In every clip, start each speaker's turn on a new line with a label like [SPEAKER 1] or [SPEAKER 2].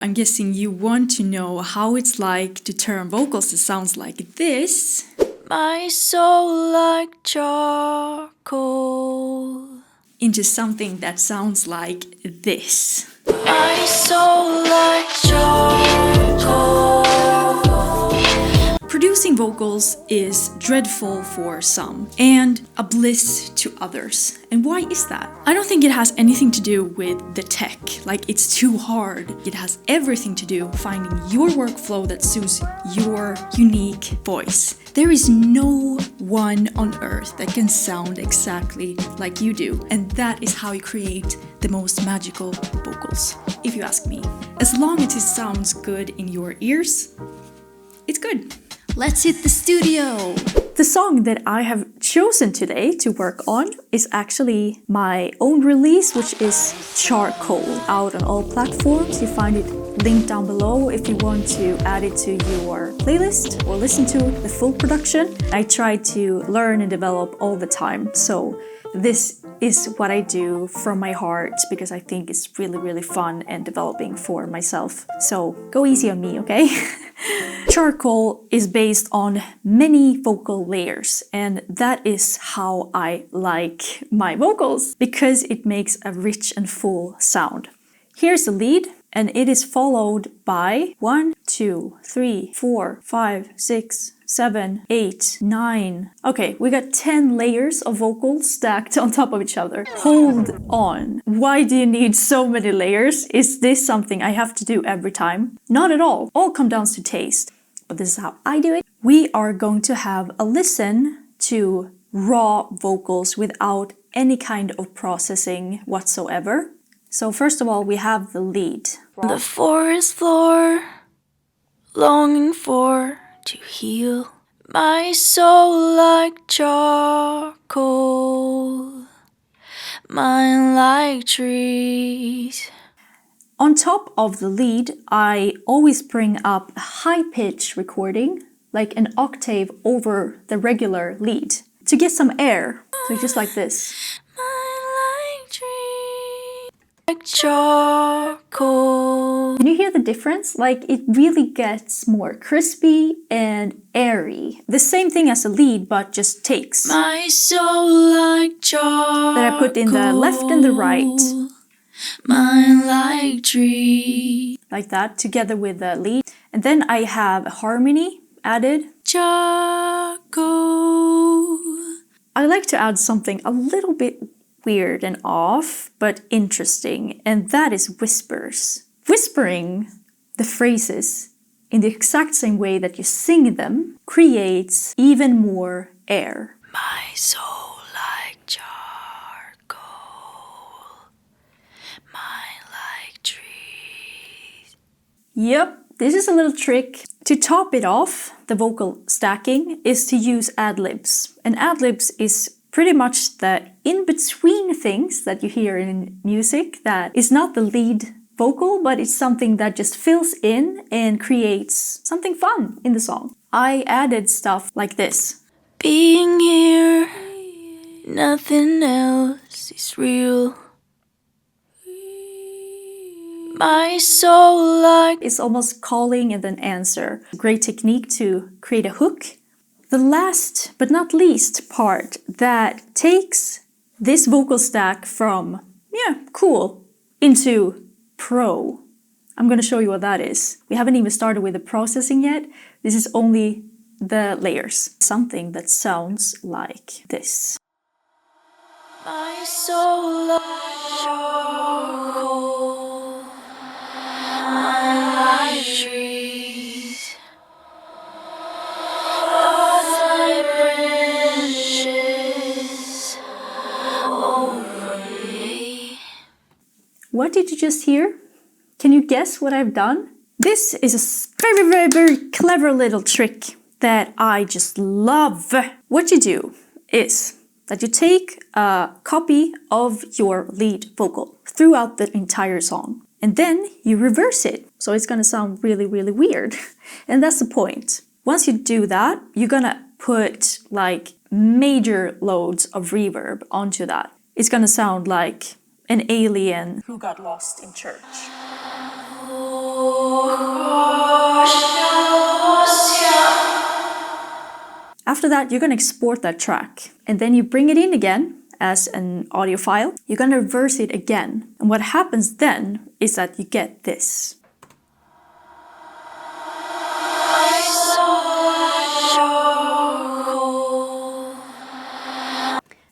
[SPEAKER 1] I'm guessing you want to know how it's like to turn vocals that sounds like this. My soul like charcoal. Into something that sounds like this. My soul like charcoal. Producing vocals is dreadful for some and a bliss to others. And why is that? I don't think it has anything to do with the tech, like it's too hard. It has everything to do finding your workflow that suits your unique voice. There is no one on earth that can sound exactly like you do, and that is how you create the most magical vocals, if you ask me. As long as it sounds good in your ears, it's good. Let's hit the studio! The song that I have chosen today to work on is actually my own release, which is Charcoal, out on all platforms. You find it linked down below if you want to add it to your playlist or listen to the full production. I try to learn and develop all the time, so this is what I do from my heart because I think it's really fun and developing for myself. So go easy on me, okay? Charcoal is based on many vocal layers, and that is how I like my vocals because it makes a rich and full sound. Here's the lead, and it is followed by 1, 2, 3, 4, 5, 6, 7, 8, 9. Okay, we got 10 layers of vocals stacked on top of each other. Hold on. Why do you need so many layers? Is this something I have to do every time? Not at all. All comes down to taste. But this is how I do it. We are going to have a listen to raw vocals without any kind of processing whatsoever. So first of all, we have the lead. The forest floor, longing for to heal my soul like charcoal, mine like trees. On top of the lead, I always bring up a high-pitch recording, like an octave over the regular lead, to get some air. So just like this. Like charcoal. Can you hear the difference? Like it really gets more crispy and airy. The same thing as a lead, but just takes. My soul like charcoal. That I put in the left and the right. Mine like tree. Like that, together with the lead. And then I have a harmony added. Charcoal. I like to add something a little bit weird and off, but interesting, and that is whispers. Whispering the phrases in the exact same way that you sing them creates even more air. My soul like charcoal, mine like trees. Yep, this is a little trick. To top it off, the vocal stacking is to use ad-libs. And ad-libs is pretty much the in-between things that you hear in music that is not the lead vocal, but it's something that just fills in and creates something fun in the song. I added stuff like this. Being here, nothing else is real. My soul like is almost calling and then answer. Great technique to create a hook. The last but not least part that takes this vocal stack from, cool, into pro. I'm going to show you what that is. We haven't even started with the processing yet. This is only the layers. Something that sounds like this. My soul like charcoal, mine like trees. What did you just hear? Can you guess what I've done? This is a very clever little trick that I just love. What you do is that you take a copy of your lead vocal throughout the entire song, and then you reverse it. So it's gonna sound really weird. And that's the point. Once you do that, you're gonna put like major loads of reverb onto that. It's gonna sound like an alien who got lost in church. After that, you're going to export that track. And then you bring it in again as an audio file. You're going to reverse it again. And what happens then is that you get this.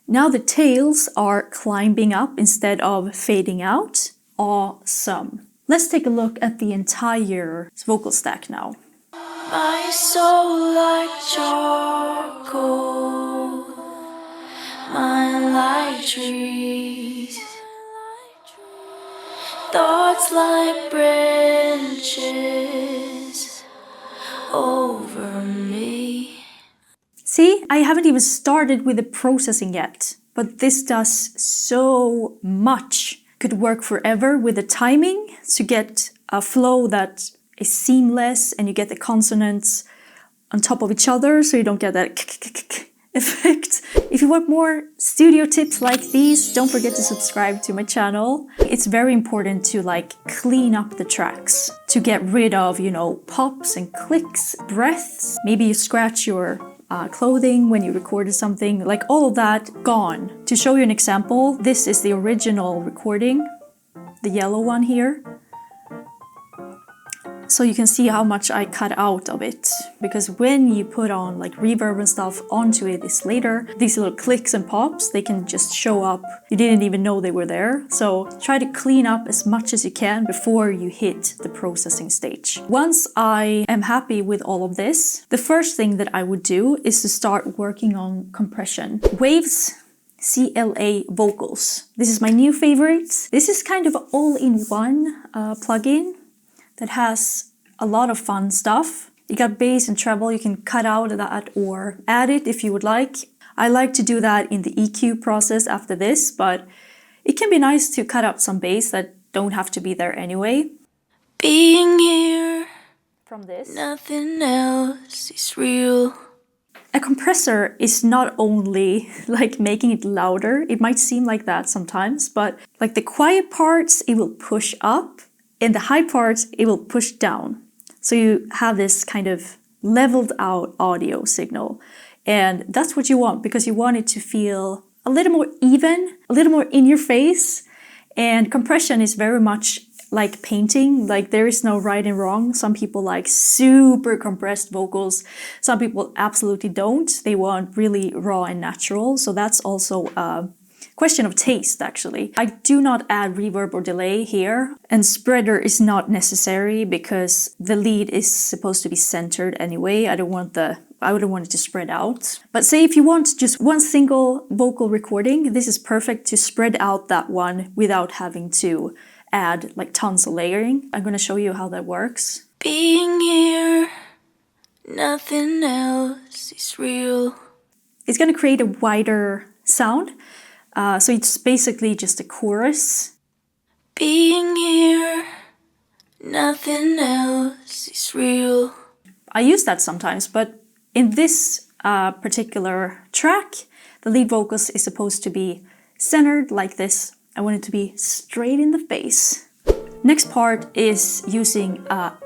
[SPEAKER 1] Now the tails are climbing up instead of fading out. Awesome. Let's take a look at the entire vocal stack now.
[SPEAKER 2] My soul like charcoal, mine like trees, thoughts like branches over me.
[SPEAKER 1] See, I haven't even started with the processing yet, but this does so much. Could work forever with the timing to get a flow that is seamless and you get the consonants on top of each other so you don't get that effect. If you want more studio tips like these, don't forget to subscribe to my channel. It's very important to clean up the tracks to get rid of, pops and clicks, breaths. Maybe you scratch your clothing when you recorded something, all of that gone. To show you an example, this is the original recording, the yellow one here. So you can see how much I cut out of it, because when you put on reverb and stuff onto it later, these little clicks and pops, they can just show up. You didn't even know they were there. So try to clean up as much as you can before you hit the processing stage. Once I am happy with all of this, the first thing that I would do is to start working on compression. Waves, CLA vocals. This is my new favorite. This is kind of all-in-one plugin that has a lot of fun stuff. You got bass and treble, you can cut out that or add it if you would like. I like to do that in the EQ process after this, but it can be nice to cut out some bass that don't have to be there anyway.
[SPEAKER 2] Being here,
[SPEAKER 1] From this.
[SPEAKER 2] nothing else is real.
[SPEAKER 1] A compressor is not only making it louder, it might seem like that sometimes, but the quiet parts, it will push up. In the high parts, it will push down. So you have this kind of leveled out audio signal. And that's what you want, because you want it to feel a little more even, a little more in your face. And compression is very much like painting. There is no right and wrong. Some people like super compressed vocals. Some people absolutely don't. They want really raw and natural. So that's also question of taste, actually. I do not add reverb or delay here, and spreader is not necessary because the lead is supposed to be centered anyway. I wouldn't want it to spread out. But say if you want just one single vocal recording, this is perfect to spread out that one without having to add tons of layering. I'm going to show you how that works.
[SPEAKER 2] Being here, nothing else is real.
[SPEAKER 1] It's going to create a wider sound. So it's basically just a chorus.
[SPEAKER 2] Being here, nothing else is real.
[SPEAKER 1] I use that sometimes, but in this particular track, the lead vocals is supposed to be centered like this. I want it to be straight in the face. Next part is using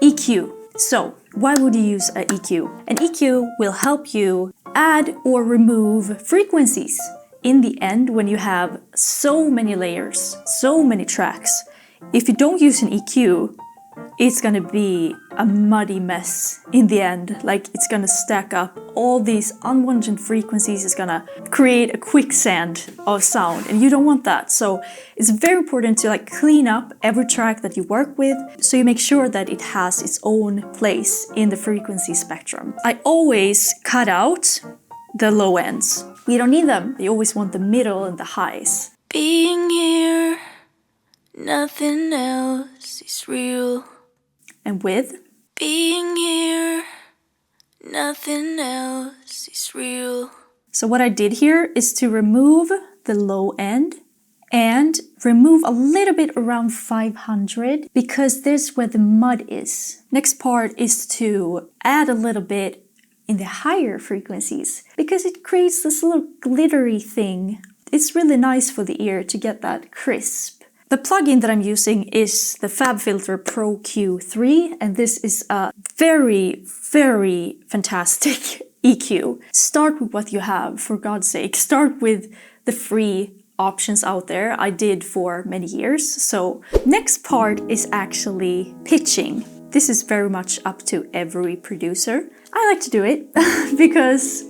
[SPEAKER 1] EQ. So why would you use an EQ? An EQ will help you add or remove frequencies. In the end, when you have so many layers, so many tracks, if you don't use an EQ, it's gonna be a muddy mess in the end. It's gonna stack up all these unwanted frequencies. It's gonna create a quicksand of sound, and you don't want that. So it's very important to clean up every track that you work with, so you make sure that it has its own place in the frequency spectrum. I always cut out the low ends. We don't need them. You always want the middle and the highs.
[SPEAKER 2] Being here, nothing else is real.
[SPEAKER 1] And with?
[SPEAKER 2] Being here, nothing else is real.
[SPEAKER 1] So what I did here is to remove the low end and remove a little bit around 500 because there's where the mud is. Next part is to add a little bit in the higher frequencies because it creates this little glittery thing. It's really nice for the ear to get that crisp. The plugin that I'm using is the FabFilter Pro Q3, and this is a very, very fantastic EQ. Start with what you have, for God's sake. Start with the free options out there. I did for many years. So next part is actually pitching. This is very much up to every producer. I like to do it because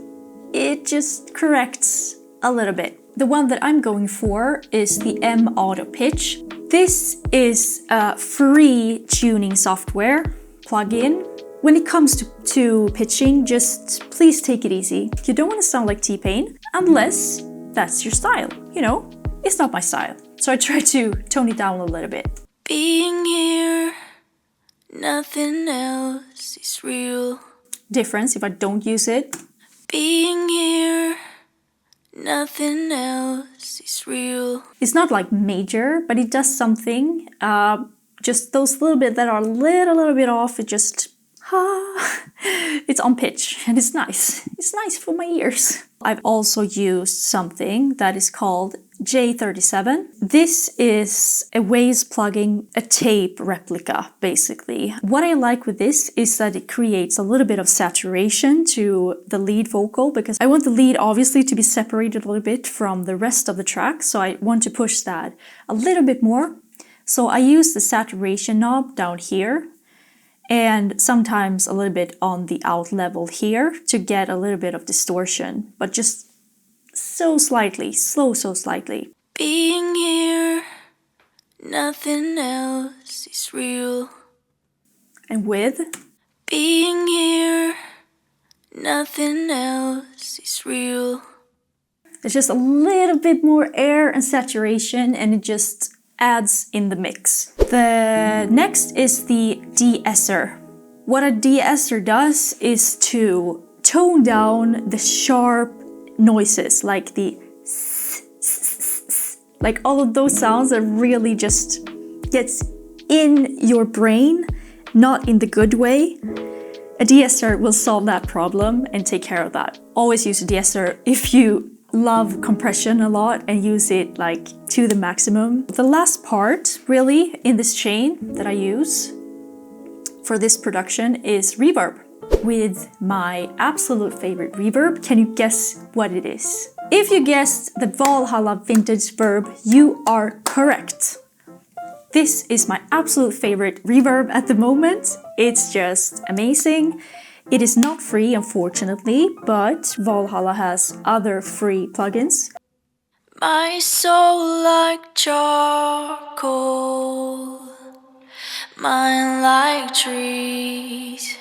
[SPEAKER 1] it just corrects a little bit. The one that I'm going for is the M Auto Pitch. This is a free tuning software plugin. When it comes to pitching, just please take it easy. You don't want to sound like T-Pain unless that's your style. You know, it's not my style. So I try to tone it down a little bit.
[SPEAKER 2] Being here, nothing else is real.
[SPEAKER 1] Difference if I don't use it.
[SPEAKER 2] Being here, nothing else is real.
[SPEAKER 1] It's not like major, but it does something. Just those little bit that are a little bit off, it just, it's on pitch and it's nice. It's nice for my ears. I've also used something that is called J37. This is a Waves plugin, a tape replica, basically. What I like with this is that it creates a little bit of saturation to the lead vocal, because I want the lead obviously to be separated a little bit from the rest of the track, so I want to push that a little bit more. So I use the saturation knob down here, and sometimes a little bit on the out level here to get a little bit of distortion, but just so slightly, so slightly.
[SPEAKER 2] Being here, nothing else is real.
[SPEAKER 1] And with
[SPEAKER 2] being here, nothing else is real.
[SPEAKER 1] There's just a little bit more air and saturation, and it just adds in the mix. The next is the DE-ESSER. What a DE-ESSER does is to tone down the sharp noises, like the like all of those sounds that really just gets in your brain, not in the good way. A DE-ESSER will solve that problem and take care of that. Always use a DE-ESSER if you love compression a lot and use it like to the maximum. The last part really in this chain that I use for this production is reverb. With my absolute favorite reverb. Can you guess what it is? If you guessed the Valhalla Vintage Verb, you are correct. This is my absolute favorite reverb at the moment. It's just amazing. It is not free, unfortunately, but Valhalla has other free plugins.
[SPEAKER 2] My soul like charcoal, mine like trees,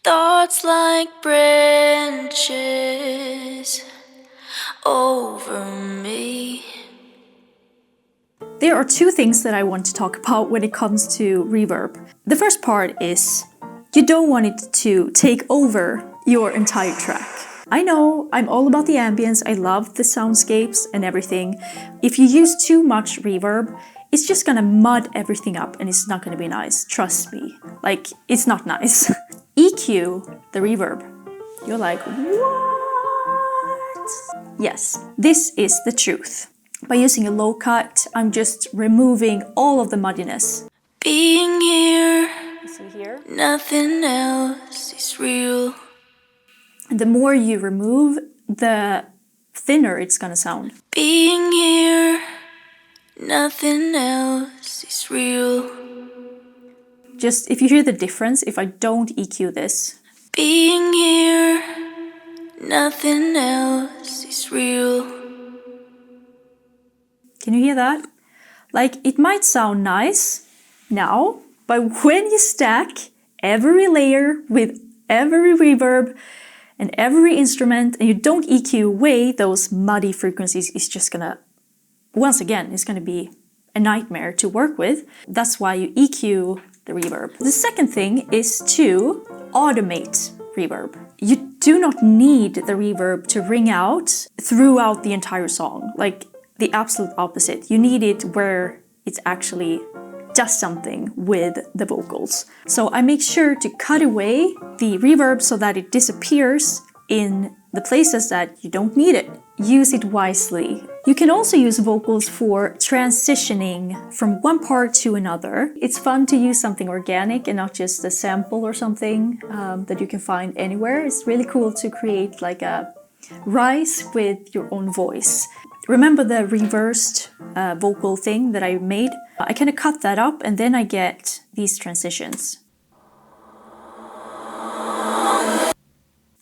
[SPEAKER 2] thoughts like branches over me.
[SPEAKER 1] There are two things that I want to talk about when it comes to reverb. The first part is you don't want it to take over your entire track. I know, I'm all about the ambience, I love the soundscapes and everything. If you use too much reverb, it's just gonna mud everything up and it's not gonna be nice, trust me. Like, it's not nice. EQ the reverb. You're like, what? Yes, this is the truth. By using a low cut, I'm just removing all of the muddiness.
[SPEAKER 2] Being here,
[SPEAKER 1] See here?
[SPEAKER 2] nothing else is real.
[SPEAKER 1] And the more you remove, the thinner it's gonna sound.
[SPEAKER 2] Being here, nothing else is real.
[SPEAKER 1] Just if you hear the difference, if I don't EQ this.
[SPEAKER 2] Being here, nothing else is real.
[SPEAKER 1] Can you hear that? Like, it might sound nice now, but when you stack every layer with every reverb and every instrument and you don't EQ away those muddy frequencies, it's just gonna, once again, it's gonna be a nightmare to work with. That's why you EQ the reverb. The second thing is to automate reverb. You do not need the reverb to ring out throughout the entire song. Like, the absolute opposite. You need it where it actually does something with the vocals. So I make sure to cut away the reverb so that it disappears in the places that you don't need it. Use it wisely. You can also use vocals for transitioning from one part to another. It's fun to use something organic and not just a sample or something that you can find anywhere. It's really cool to create like a rise with your own voice. Remember the reversed vocal thing that I made? I kind of cut that up and then I get these transitions.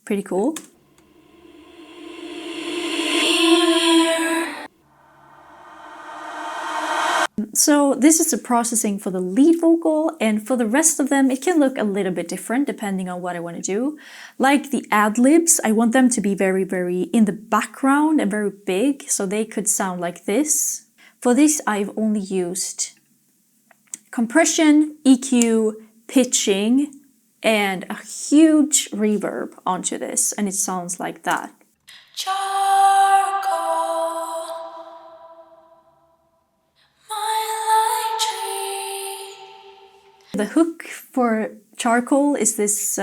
[SPEAKER 1] Pretty cool. So this is the processing for the lead vocal, and for the rest of them it can look a little bit different depending on what I want to do. Like the ad-libs, I want them to be very, very in the background and very big, so they could sound like this. For this I've only used compression, EQ, pitching, and a huge reverb onto this, and it sounds like that. The hook for Charcoal is this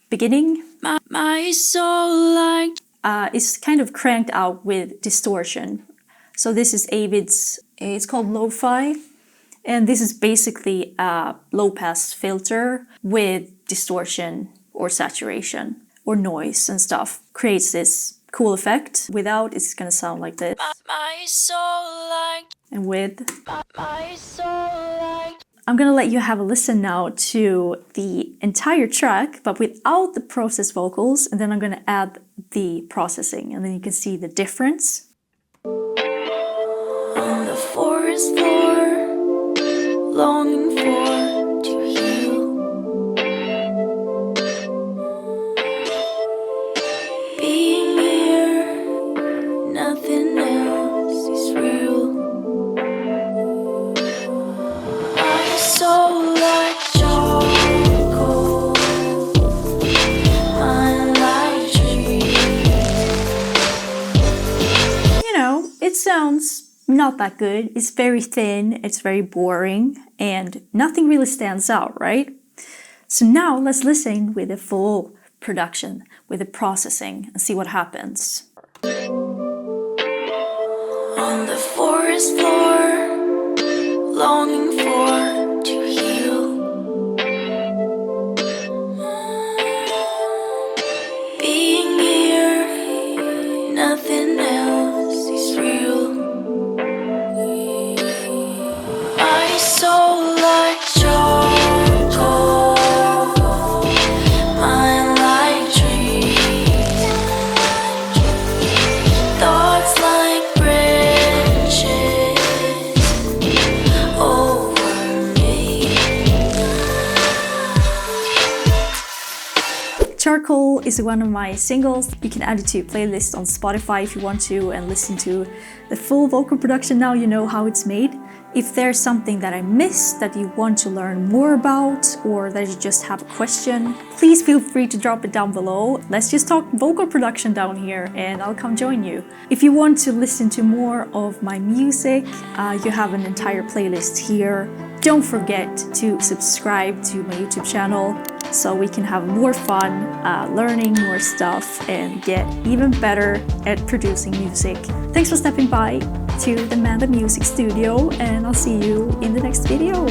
[SPEAKER 1] beginning. My soul like is kind of cranked out with distortion. So this is Avid's, it's called Lo-Fi, and this is basically a low-pass filter with distortion or saturation or noise and stuff. Creates this cool effect. Without, it's gonna sound like this. My soul like. And with. My soul like. I'm gonna let you have a listen now to the entire track, but without the processed vocals, and then I'm gonna add the processing, and then you can see the difference.
[SPEAKER 2] On the forest floor, longing for to heal. Being here, nothing else is real. So like charcoal, mine like trees.
[SPEAKER 1] You know, it sounds not that good. It's very thin, it's very boring, and nothing really stands out, right? So now let's listen with the full production, with the processing, and see what happens.
[SPEAKER 2] On the forest floor, longing for to heal. Being here, nothing else is real. My soul like charcoal, mine like trees. Thoughts like branches over me.
[SPEAKER 1] Charcoal is one of my singles. You can add it to your playlist on Spotify if you want to and listen to the full vocal production. Now you know how it's made. If there's something that I missed that you want to learn more about, or that you just have a question, please feel free to drop it down below. Let's just talk vocal production down here and I'll come join you. If you want to listen to more of my music, you have an entire playlist here. Don't forget to subscribe to my YouTube channel so we can have more fun learning more stuff and get even better at producing music. Thanks for stepping by to the Man the Music studio, and I'll see you in the next video.